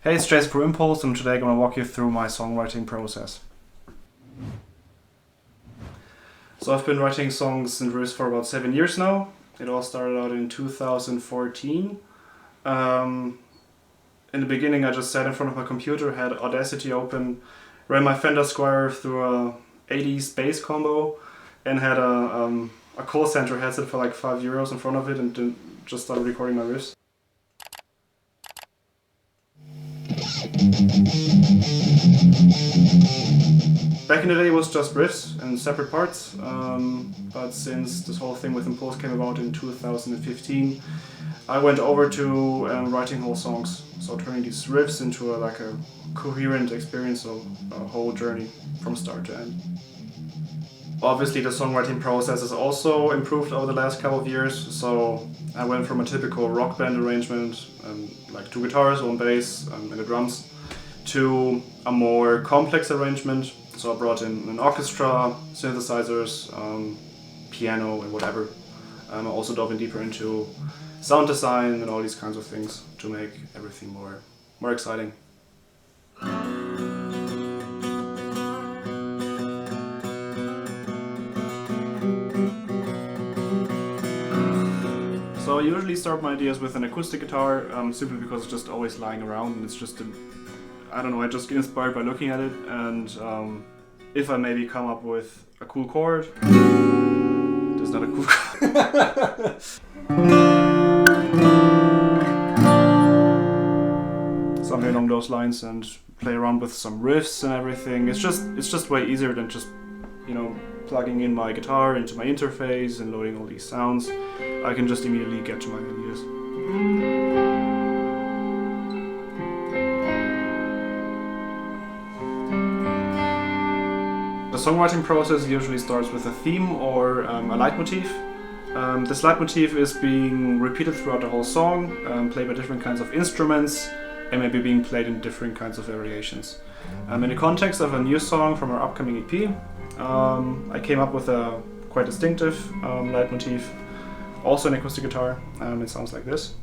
Hey, it's Jason from Impulse, and today I'm going to walk you through my songwriting process. So I've been writing songs and riffs for about 7 years now. It all started out in 2014. In the beginning I just sat in front of my computer, had Audacity open, ran my Fender Squier through a 80s bass combo, and had a call center headset for like €5 in front of it, and then just started recording my riffs. Back in the day it was just riffs and separate parts, but since this whole thing with Impulse came about in 2015, I went over to writing whole songs, so turning these riffs into a coherent experience of a whole journey from start to end. Obviously the songwriting process has also improved over the last couple of years, so I went from a typical rock band arrangement, like 2 guitars, 1 bass and the drums, to a more complex arrangement. So I brought in an orchestra, synthesizers, piano and whatever. I also dove in deeper into sound design and all these kinds of things to make everything more exciting. So I usually start my ideas with an acoustic guitar, simply because it's just always lying around, and it's just I don't know, I just get inspired by looking at it, and if I maybe come up with a cool chord, there's not a cool chord. Something along those lines, and play around with some riffs and everything. It's just way easier than just, plugging in my guitar into my interface and loading all these sounds. I can just immediately get to my ideas. The songwriting process usually starts with a theme or a leitmotif. This leitmotif is being repeated throughout the whole song, played by different kinds of instruments, and maybe being played in different kinds of variations. In the context of a new song from our upcoming EP, I came up with a quite distinctive leitmotif, also an acoustic guitar. It sounds like this.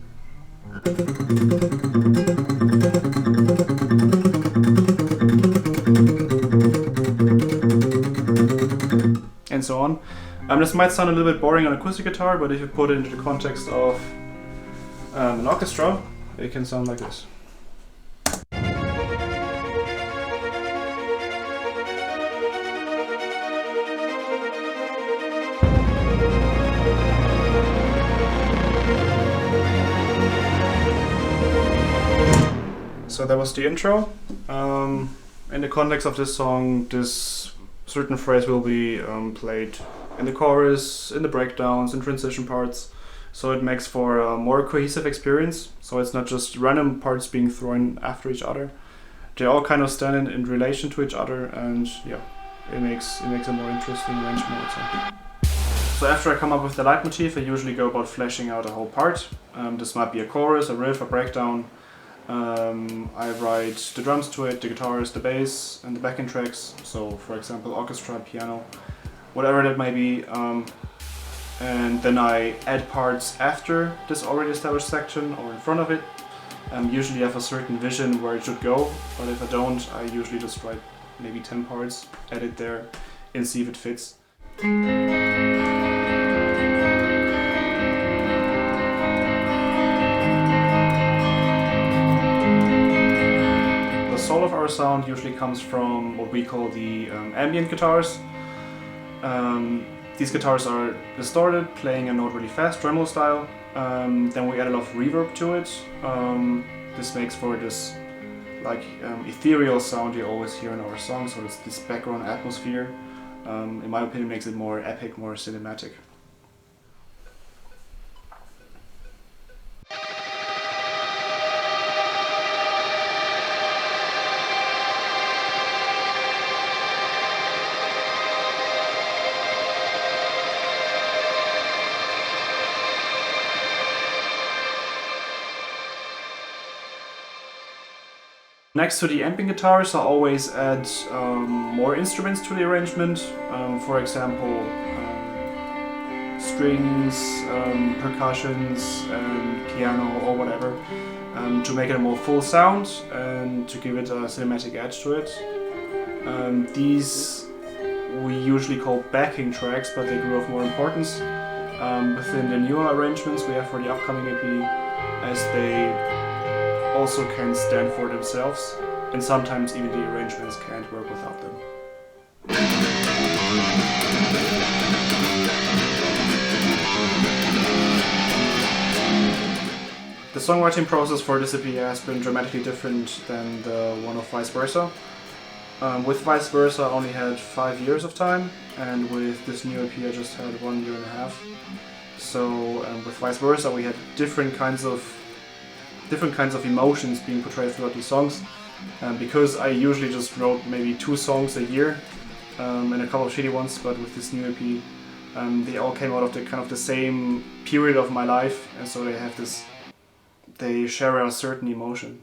And so on. This might sound a little bit boring on acoustic guitar, but if you put it into the context of an orchestra, it can sound like this. So that was the intro. In the context of this song, this certain phrase will be played in the chorus, in the breakdowns, in transition parts, so it makes for a more cohesive experience. So it's not just random parts being thrown after each other. They all kind of stand in relation to each other, and yeah, it makes a more interesting arrangement, I would say. So after I come up with the leitmotif, I usually go about fleshing out a whole part. This might be a chorus, a riff, a breakdown. I write the drums to it, the guitars, the bass, and the backing tracks. So, for example, orchestra, piano, whatever that may be. And then I add parts after this already established section or in front of it. Usually I have a certain vision where it should go, but if I don't, I usually just write maybe 10 parts, add it there, and see if it fits. The soul of our sound usually comes from what we call the ambient guitars. These guitars are distorted, playing a note really fast, tremolo style. Then we add a lot of reverb to it. This makes for this ethereal sound you always hear in our songs, so it's this background atmosphere. In my opinion, makes it more epic, more cinematic. Next to the ambient guitars, I always add more instruments to the arrangement. For example, strings, percussions, and piano or whatever, to make it a more full sound and to give it a cinematic edge to it. These we usually call backing tracks, but they grew of more importance within the newer arrangements we have for the upcoming EP, as they also can stand for themselves, and sometimes even the arrangements can't work without them. The songwriting process for this EP has been dramatically different than the one of Vice Versa. With Vice Versa I only had 5 years of time, and with this new EP I just had 1.5 years. So with Vice Versa we had different kinds of emotions being portrayed throughout these songs. Because I usually just wrote maybe 2 songs a year and a couple of shitty ones, but with this new EP they all came out of the kind of the same period of my life, and so they share a certain emotion.